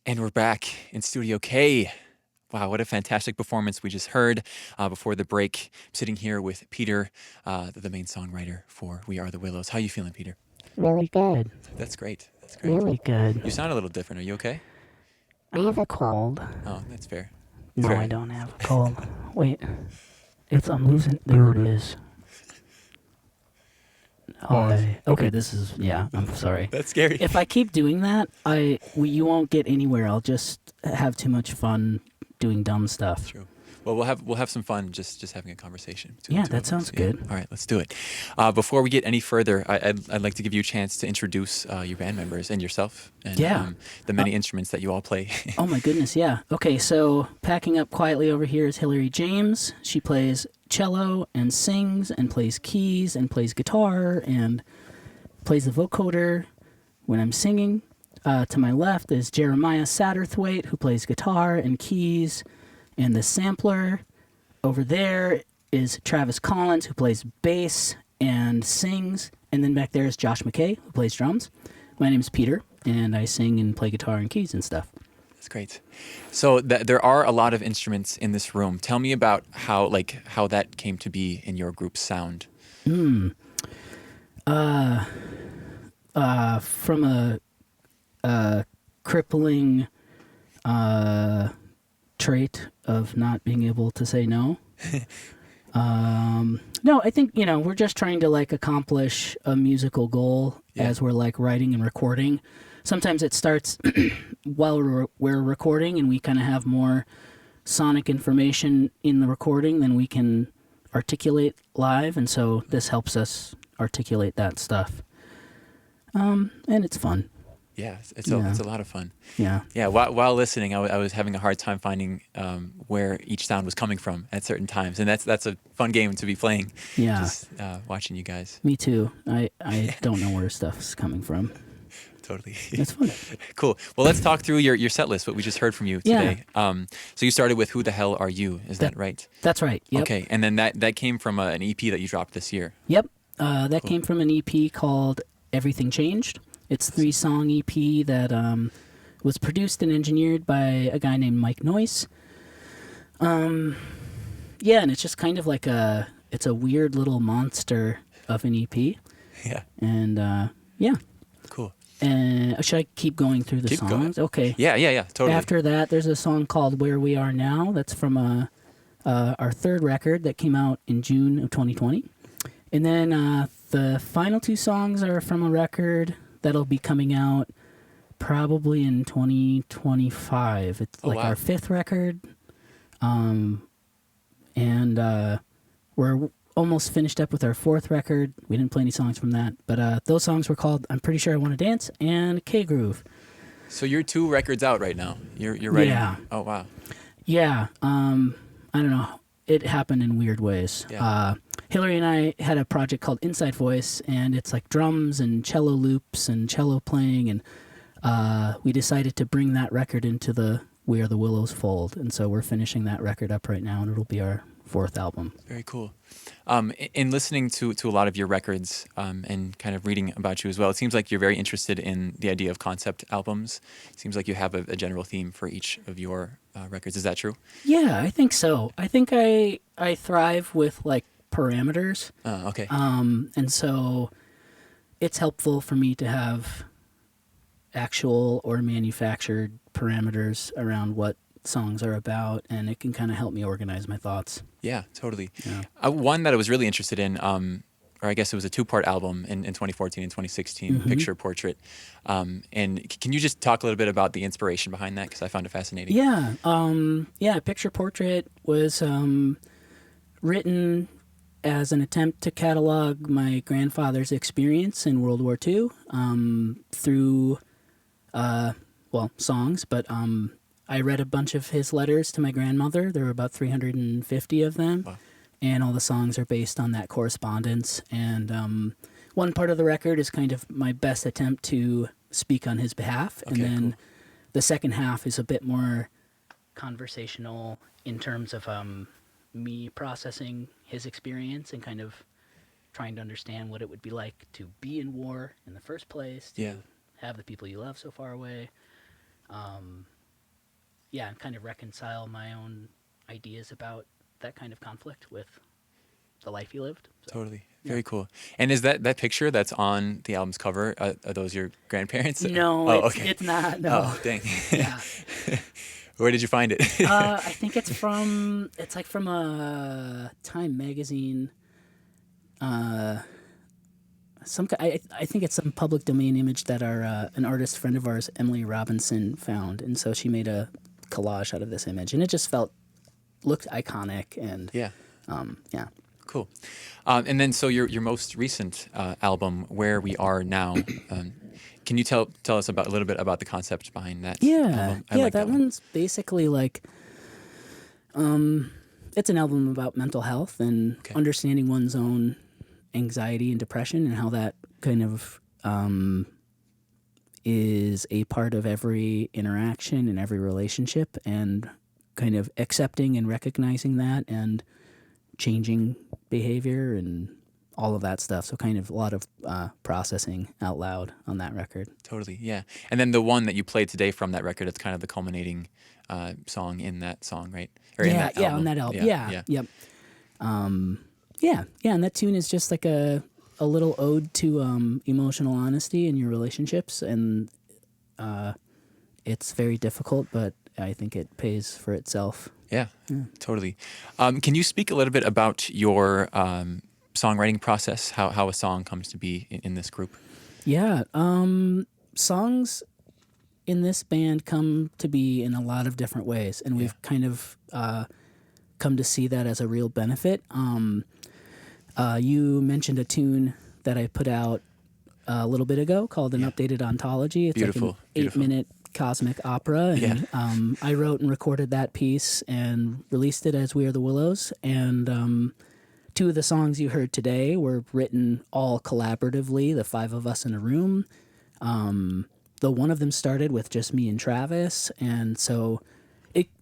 And we're back in Studio K. Wow, what a fantastic performance we just heard before the break. I'm sitting here with Peter, the main songwriter for We Are The Willows. How are you feeling, Peter? Really good. That's great. That's great. Really good. You sound a little different. Are you okay? I have a cold. Oh, that's fair. No, Fair. I don't have a cold. Wait. I'm losing. There it is. Okay, this is. Yeah, I'm sorry. That's scary. If I keep doing that, you won't get anywhere. I'll just have too much fun doing dumb stuff. True. Well, we'll have some fun just having a conversation. Yeah, that sounds good. All right, let's do it. Before we get any further, I'd like to give you a chance to introduce your band members and yourself and the many instruments that you all play. Oh my goodness, yeah. Okay, so packing up quietly over here is Hillary James. She plays cello and sings and plays keys and plays guitar and plays the vocoder when I'm singing. To my left is Jeremiah Satterthwaite, who plays guitar and keys and the sampler. Over there is Travis Collins, who plays bass and sings. And then back there is Josh McKay, who plays drums. My name's Peter, and I sing and play guitar and keys and stuff. That's great. So there are a lot of instruments in this room. Tell me about how that came to be in your group's sound. From a crippling trait of not being able to say no. No, I think, we're just trying to accomplish a musical goal as we're writing and recording. Sometimes it starts while we're recording and we kind of have more sonic information in the recording than we can articulate live. And so this helps us articulate that stuff. And it's fun. Yeah, it's a lot of fun. Yeah. Yeah, while listening, I was having a hard time finding where each sound was coming from at certain times. And that's a fun game to be playing. Yeah. Just watching you guys. Me too. I don't know where stuff's coming from. Totally. It's fun. Cool. Well, let's talk through your set list, what we just heard from you today. So you started with Who the Hell Are You? Is that right? That's right. Yep. Okay. And then that came from an EP that you dropped this year. Yep. That came from an EP called Everything Changed. It's a 3-song EP that was produced and engineered by a guy named Mike Noyce. And it's just kind of it's a weird little monster of an EP. Yeah. And Cool. And should I keep going through the songs? Going. Okay. Yeah, totally. After that, there's a song called Where We Are Now. That's from our third record that came out in June of 2020. And then the final 2 songs are from a record that'll be coming out probably in 2025. It's our 5th record. And we're almost finished up with our 4th record. We didn't play any songs from that. But those songs were called I'm Pretty Sure I Want to Dance and K-Groove. So you're 2 records out right now. You're writing. Yeah. Oh, wow. Yeah. I don't know. It happened in weird ways. Yeah. Hillary and I had a project called Inside Voice, and it's drums and cello loops and cello playing, and we decided to bring that record into the We Are The Willows fold, and so we're finishing that record up right now, and it'll be our 4th album. Very cool. In listening to a lot of your records and kind of reading about you as well, it seems like you're very interested in the idea of concept albums. It seems like you have a general theme for each of your records. Is that true? Yeah, I think so. I think I thrive with parameters. Okay. And so it's helpful for me to have actual or manufactured parameters around what songs are about, and it can kind of help me organize my thoughts. Yeah, totally. Yeah. One that I was really interested in, or I guess it was a 2-part album in 2014 and 2016, Picture Portrait. And can you just talk a little bit about the inspiration behind that? Because I found it fascinating. Yeah. Picture Portrait was written as an attempt to catalog my grandfather's experience in World War II through, songs, but I read a bunch of his letters to my grandmother. There were about 350 of them. Wow. And all the songs are based on that correspondence. And one part of the record is kind of my best attempt to speak on his behalf. Okay, and then cool. The second half is a bit more conversational in terms of me processing his experience and kind of trying to understand what it would be like to be in war in the first place, to have the people you love so far away. yeah, and kind of reconcile my own ideas about that kind of conflict with the life he lived. So, Totally. yeah. Very cool. And is that picture that's on the album's cover, are those your grandparents? No, Oh, it's okay. it's not. No. Oh, dang. Yeah. Where did you find it? I think it's like from a Time magazine. I think it's some public domain image that an artist friend of ours, Emily Robinson, found, and so she made a collage out of this image, and it just looked iconic, and Yeah. yeah. Cool. And then, so your most recent album, Where We Are Now, can you tell us a little bit about the concept behind that album? I like that one. one's basically like, it's an album about mental health and Okay. understanding one's own anxiety and depression, and how that kind of is a part of every interaction and every relationship, and kind of accepting and recognizing that and changing behavior and all of that stuff. So kind of a lot of processing out loud on that record. Totally, yeah. And then the one that you played today from that record, it's kind of the culminating song in that song, right? Or in Yeah, that yeah, album. on that album. Yeah, yep. Yeah, and that tune is just like a little ode to emotional honesty in your relationships, and it's very difficult, but I think it pays for itself. Yeah, totally. Can you speak a little bit about your songwriting process, how a song comes to be in this group? Yeah, songs in this band come to be in a lot of different ways, and we've kind of come to see that as a real benefit. You mentioned a tune that I put out a little bit ago called An Updated Ontology. It's Beautiful, like an 8-minute cosmic opera, and I wrote and recorded that piece and released it as We Are The Willows, and two of the songs you heard today were written all collaboratively, the 5 of us in a room. The one of them started with just me and Travis, and so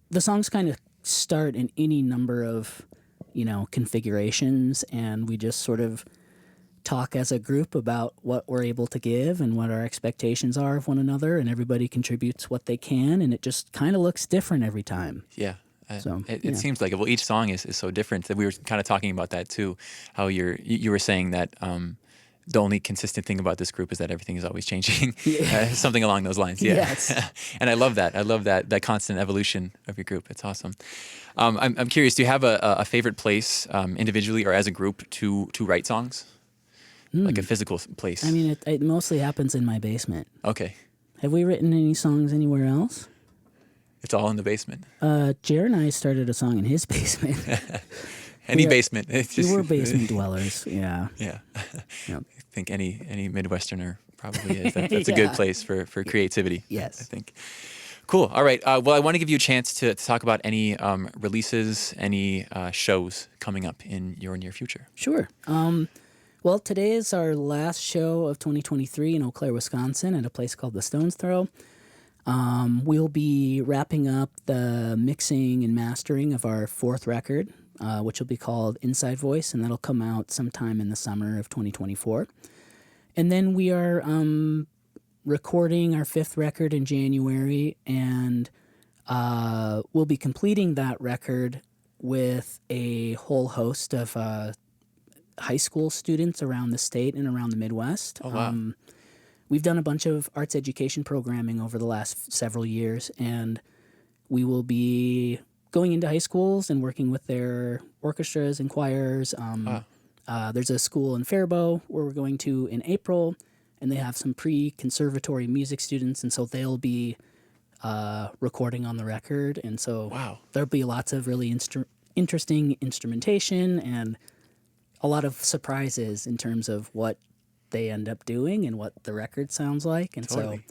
the songs kind of start in any number of configurations, and we just sort of talk as a group about what we're able to give and what our expectations are of one another, and everybody contributes what they can, and it just kind of looks different every time. Yeah. So, it seems like it. Well, each song is so different. That we were kind of talking about that too. How you were saying that the only consistent thing about this group is that everything is always changing. Something along those lines. Yeah. Yes. And I love that. I love that constant evolution of your group. It's awesome. I'm curious. Do you have a favorite place, individually or as a group, to write songs? Like a physical place. I mean, it mostly happens in my basement. Okay. Have we written any songs anywhere else? It's all in the basement. Jared and I started a song in his basement. Any basement. It's just, We were basement dwellers. Yeah. Yeah. Yep. I think any Midwesterner probably is. That's a good place for creativity. Yes. I think. Cool. All right. Well, I want to give you a chance to talk about any releases, any shows coming up in your near future. Sure. Well, today is our last show of 2023 in Eau Claire, Wisconsin, at a place called the Stone's Throw. We'll be wrapping up the mixing and mastering of our 4th record, which will be called Inside Voice, and that'll come out sometime in the summer of 2024. And then we are recording our 5th record in January, and we'll be completing that record with a whole host of high school students around the state and around the Midwest. Oh, wow. We've done a bunch of arts education programming over the last several years, and we will be going into high schools and working with their orchestras and choirs. There's a school in Faribault where we're going to in April, and they have some pre-conservatory music students, and so they'll be recording on the record. And so there'll be lots of really interesting instrumentation and a lot of surprises in terms of what they end up doing and what the record sounds like. And Totally.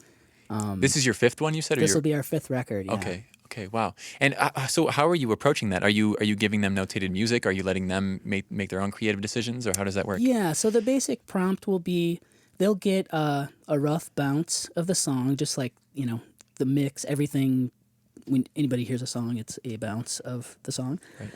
so This is your 5th one, you said? this will be our 5th record. Yeah. Okay. Wow. And so how are you approaching that? Are you giving them notated music? Are you letting them make their own creative decisions, or how does that work? Yeah. So the basic prompt will be they'll get a rough bounce of the song, just like, the mix, everything. When anybody hears a song, it's a bounce of the song. Right.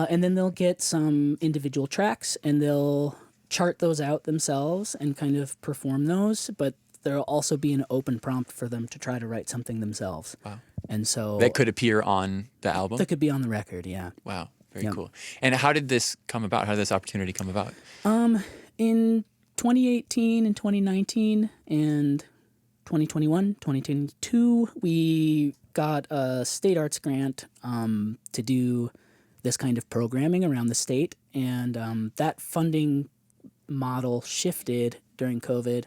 And then they'll get some individual tracks, and they'll chart those out themselves and kind of perform those, but there'll also be an open prompt for them to try to write something themselves. Wow. And so That could appear on the album? that could be on the record, yeah. Wow, very Yep. cool. And how did this come about? How did this opportunity come about? In 2018 and 2019 and 2021, 2022, we got a state arts grant to do this kind of programming around the state. And that funding model shifted during COVID.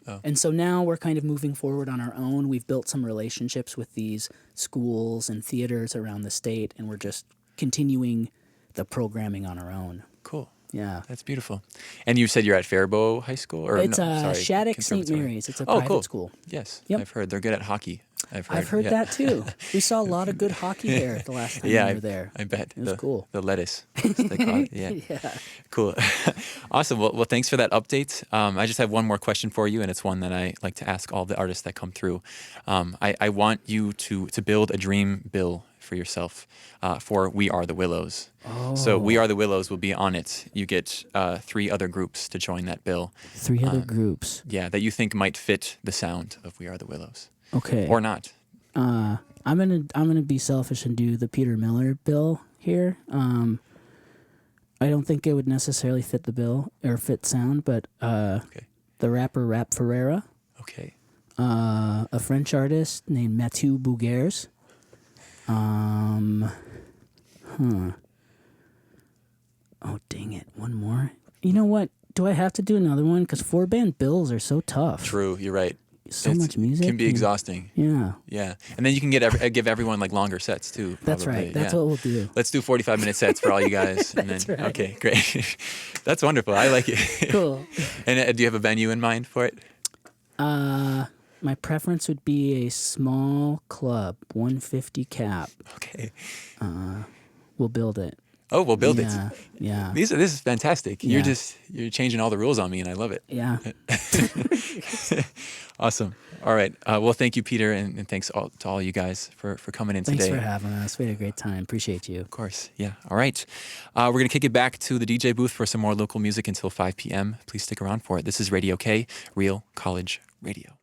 Oh. And so now we're kind of moving forward on our own. We've built some relationships with these schools and theaters around the state, and we're just continuing the programming on our own. Cool. Yeah. That's beautiful. And you said you're at Faribault High School? Or It's no, sorry, Shattuck St. Conservatory. Mary's. It's a Oh, private cool. school. Yes, Yep. I've heard. They're good at hockey. I've Heard yeah. that too. We saw a lot of good hockey there the last time Yeah, we were there. I bet. It was cool. The lettuce. They call it. Yeah. Yeah. Cool. Awesome. Well, thanks for that update. I just have one more question for you, and it's one that I like to ask all the artists that come through. I want you to build a dream bill for yourself for We Are The Willows. Oh. So We Are The Willows will be on it. You get 3 other groups to join that bill. 3 other groups. Yeah, that you think might fit the sound of We Are The Willows. Okay. Or not. I'm gonna be selfish and do the Peter Miller bill here. I don't think it would necessarily fit the bill or fit sound, but Okay. the rapper Rap Ferreira, Okay. a French artist named Mathieu Bougers. Oh dang it! One more. You know what? Do I have to do another one? Because 4-band bills are so tough. True. You're right. So much music Can be and- exhausting. Yeah. Yeah. And then you can give everyone like longer sets too. That's probably. right. That's Yeah. what we'll do. Let's do 45-minute sets for all you guys. That's right. Okay, great. That's wonderful. I like it. Cool. And do you have a venue in mind for it? My preference would be a small club, 150 cap. Okay. We'll build it. Oh, we'll build Yeah. it. Yeah. This is fantastic. Yeah. You're changing all the rules on me, and I love it. Yeah. Awesome. All right. Well, thank you, Peter, and thanks to all you guys for coming in Thanks today. for having us. We had a great time. Appreciate you. Of course. Yeah. All right. We're going to kick it back to the DJ booth for some more local music until 5 p.m. Please stick around for it. This is Radio K, Real College Radio.